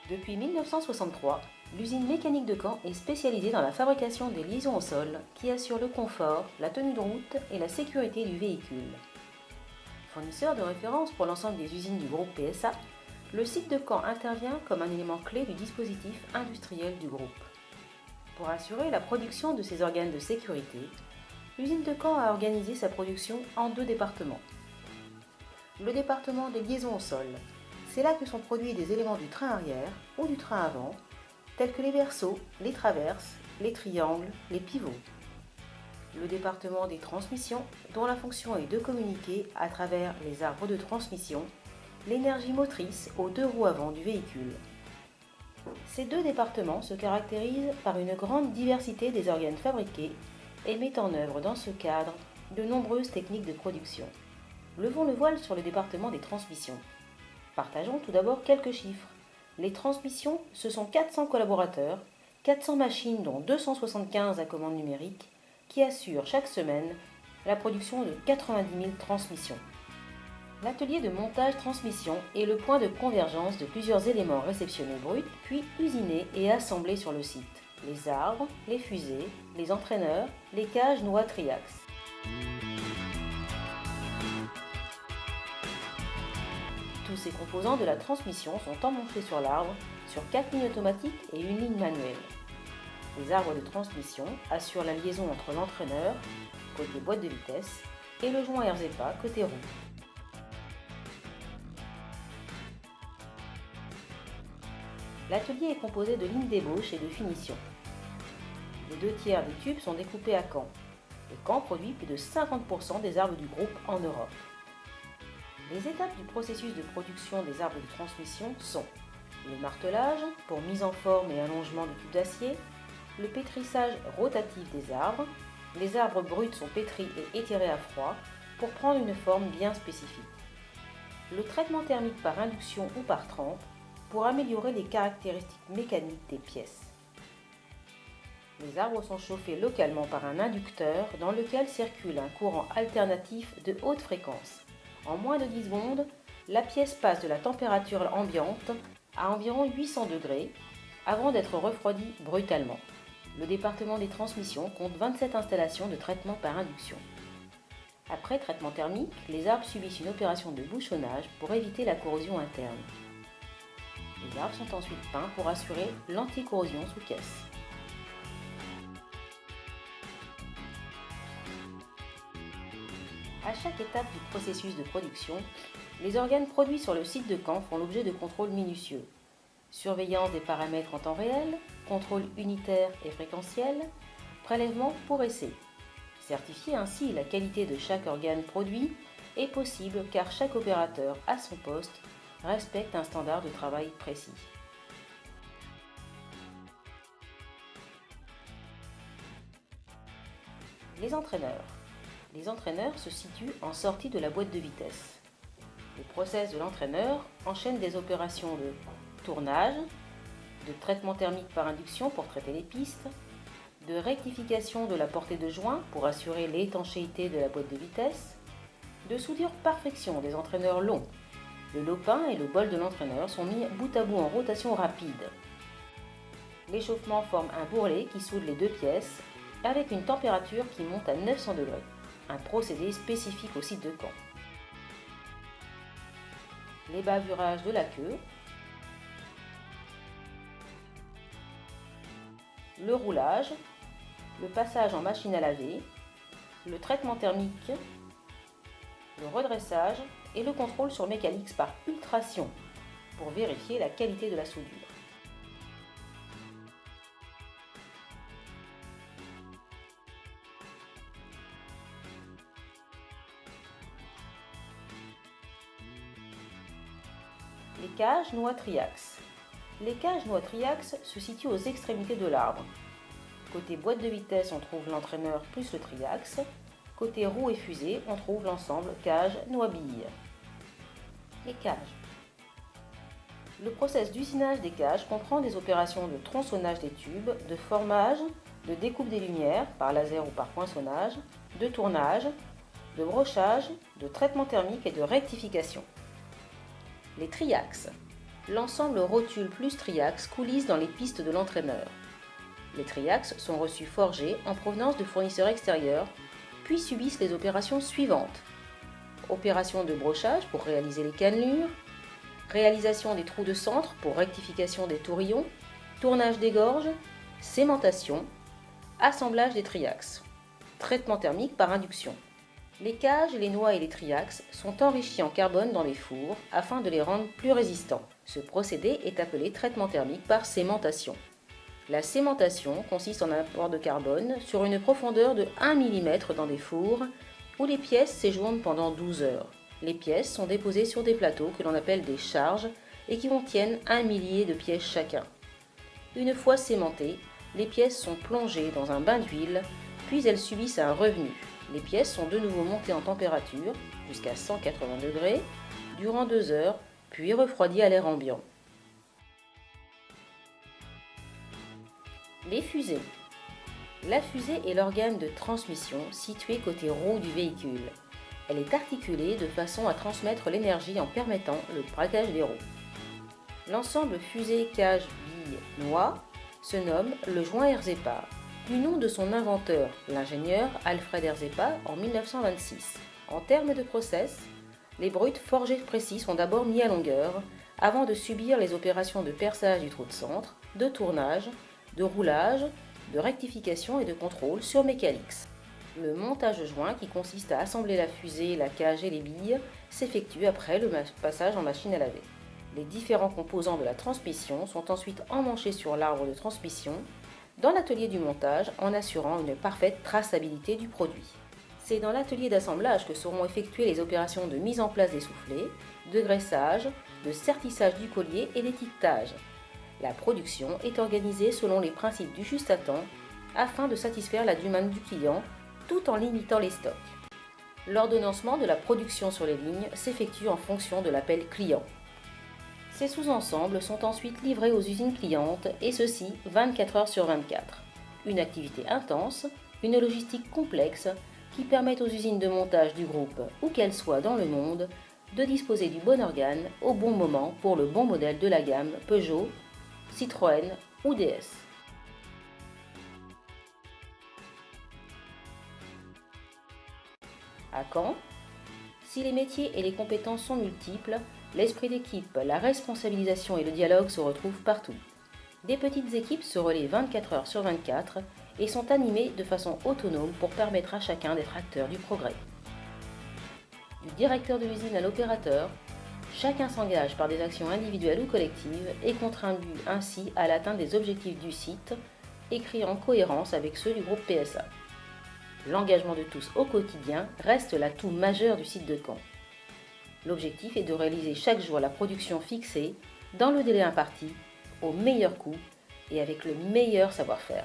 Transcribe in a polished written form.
Depuis 1963, l'usine mécanique de Caen est spécialisée dans la fabrication des liaisons au sol qui assurent le confort, la tenue de route et la sécurité du véhicule. Fournisseur de référence pour l'ensemble des usines du groupe PSA, le site de Caen intervient comme un élément clé du dispositif industriel du groupe. Pour assurer la production de ces organes de sécurité, l'usine de Caen a organisé sa production en 2 départements. Le département des liaisons au sol, c'est là que sont produits des éléments du train arrière ou du train avant, tels que les verseaux, les traverses, les triangles, les pivots. Le département des transmissions, dont la fonction est de communiquer à travers les arbres de transmission l'énergie motrice aux 2 roues avant du véhicule. Ces 2 départements se caractérisent par une grande diversité des organes fabriqués et mettent en œuvre dans ce cadre de nombreuses techniques de production. Levons le voile sur le département des transmissions. Partageons tout d'abord quelques chiffres. Les transmissions, ce sont 400 collaborateurs, 400 machines dont 275 à commande numérique, qui assurent chaque semaine la production de 90 000 transmissions. L'atelier de montage transmission est le point de convergence de plusieurs éléments réceptionnés bruts, puis usinés et assemblés sur le site. Les arbres, les fusées, les entraîneurs, les cages noix triaxes. Tous ces composants de la transmission sont emmanchés sur l'arbre, sur 4 lignes automatiques et une ligne manuelle. Les arbres de transmission assurent la liaison entre l'entraîneur, côté boîte de vitesse, et le joint RZEPA, côté roue. L'atelier est composé de lignes d'ébauche et de finition. Les 2 tiers des tubes sont découpés à Caen. Et Caen produit plus de 50% des arbres du groupe en Europe. Les étapes du processus de production des arbres de transmission sont le martelage pour mise en forme et allongement du tube d'acier, le pétrissage rotatif des arbres, les arbres bruts sont pétris et étirés à froid pour prendre une forme bien spécifique, le traitement thermique par induction ou par trempe pour améliorer les caractéristiques mécaniques des pièces. Les arbres sont chauffés localement par un inducteur dans lequel circule un courant alternatif de haute fréquence. En moins de 10 secondes, la pièce passe de la température ambiante à environ 800 degrés avant d'être refroidie brutalement. Le département des transmissions compte 27 installations de traitement par induction. Après traitement thermique, les arbres subissent une opération de bouchonnage pour éviter la corrosion interne. Les arbres sont ensuite peints pour assurer l'anticorrosion sous caisse. À chaque étape du processus de production, les organes produits sur le site de Caen font l'objet de contrôles minutieux. Surveillance des paramètres en temps réel, contrôle unitaire et fréquentiel, prélèvement pour essai. Certifier ainsi la qualité de chaque organe produit est possible car chaque opérateur à son poste respecte un standard de travail précis. Les entraîneurs. Les entraîneurs se situent en sortie de la boîte de vitesse. Le process de l'entraîneur enchaîne des opérations de tournage, de traitement thermique par induction pour traiter les pistes, de rectification de la portée de joint pour assurer l'étanchéité de la boîte de vitesse, de soudure par friction des entraîneurs longs. Le lopin et le bol de l'entraîneur sont mis bout à bout en rotation rapide. L'échauffement forme un bourrelet qui soude les 2 pièces avec une température qui monte à 900 degrés. Un procédé spécifique au site de Caen. Les bavurages de la queue, le roulage, le passage en machine à laver, le traitement thermique, le redressage et le contrôle sur Mécalix par ultrason pour vérifier la qualité de la soudure. Les cages noix triaxes. Les cages noix triaxes se situent aux extrémités de l'arbre. Côté boîte de vitesse, on trouve l'entraîneur plus le triaxe. Côté roue et fusée, on trouve l'ensemble cage noix bille. Les cages. Le process d'usinage des cages comprend des opérations de tronçonnage des tubes, de formage, de découpe des lumières par laser ou par poinçonnage, de tournage, de brochage, de traitement thermique et de rectification. Les triaxes. L'ensemble rotule plus triax coulisse dans les pistes de l'entraîneur. Les triax sont reçus forgés en provenance de fournisseurs extérieurs, puis subissent les opérations suivantes. Opération de brochage pour réaliser les cannelures, réalisation des trous de centre pour rectification des tourillons, tournage des gorges, cémentation, assemblage des triax, traitement thermique par induction. Les cages, les noix et les triax sont enrichis en carbone dans les fours afin de les rendre plus résistants. Ce procédé est appelé traitement thermique par cémentation. La cémentation consiste en un apport de carbone sur une profondeur de 1 mm dans des fours où les pièces séjournent pendant 12 heures. Les pièces sont déposées sur des plateaux que l'on appelle des charges et qui contiennent 1 millier de pièces chacun. Une fois cémentées, les pièces sont plongées dans un bain d'huile, puis elles subissent un revenu. Les pièces sont de nouveau montées en température, jusqu'à 180 degrés, durant 2 heures, puis refroidies à l'air ambiant. Les fusées. La fusée est l'organe de transmission situé côté roue du véhicule. Elle est articulée de façon à transmettre l'énergie en permettant le braquage des roues. L'ensemble fusée, cage, bille, noix se nomme le joint Erzépa, du nom de son inventeur, l'ingénieur Alfred Erzépa, en 1926. En termes de process, les brutes forgées précis sont d'abord mis à longueur avant de subir les opérations de perçage du trou de centre, de tournage, de roulage, de rectification et de contrôle sur Mécalix. Le montage joint, qui consiste à assembler la fusée, la cage et les billes, s'effectue après le passage en machine à laver. Les différents composants de la transmission sont ensuite emmanchés sur l'arbre de transmission dans l'atelier du montage en assurant une parfaite traçabilité du produit. C'est dans l'atelier d'assemblage que seront effectuées les opérations de mise en place des soufflets, de graissage, de sertissage du collier et d'étiquetage. La production est organisée selon les principes du juste à temps afin de satisfaire la demande du client tout en limitant les stocks. L'ordonnancement de la production sur les lignes s'effectue en fonction de l'appel client. Ces sous-ensembles sont ensuite livrés aux usines clientes, et ceci 24 heures sur 24. Une activité intense, une logistique complexe qui permet aux usines de montage du groupe, où qu'elles soient dans le monde, de disposer du bon organe au bon moment pour le bon modèle de la gamme Peugeot, Citroën ou DS. À Caen, si les métiers et les compétences sont multiples, l'esprit d'équipe, la responsabilisation et le dialogue se retrouvent partout. Des petites équipes se relaient 24 heures sur 24 et sont animées de façon autonome pour permettre à chacun d'être acteur du progrès. Du directeur de l'usine à l'opérateur, chacun s'engage par des actions individuelles ou collectives et contribue ainsi à l'atteinte des objectifs du site, écrits en cohérence avec ceux du groupe PSA. L'engagement de tous au quotidien reste l'atout majeur du site de Caen. L'objectif est de réaliser chaque jour la production fixée, dans le délai imparti, au meilleur coût et avec le meilleur savoir-faire.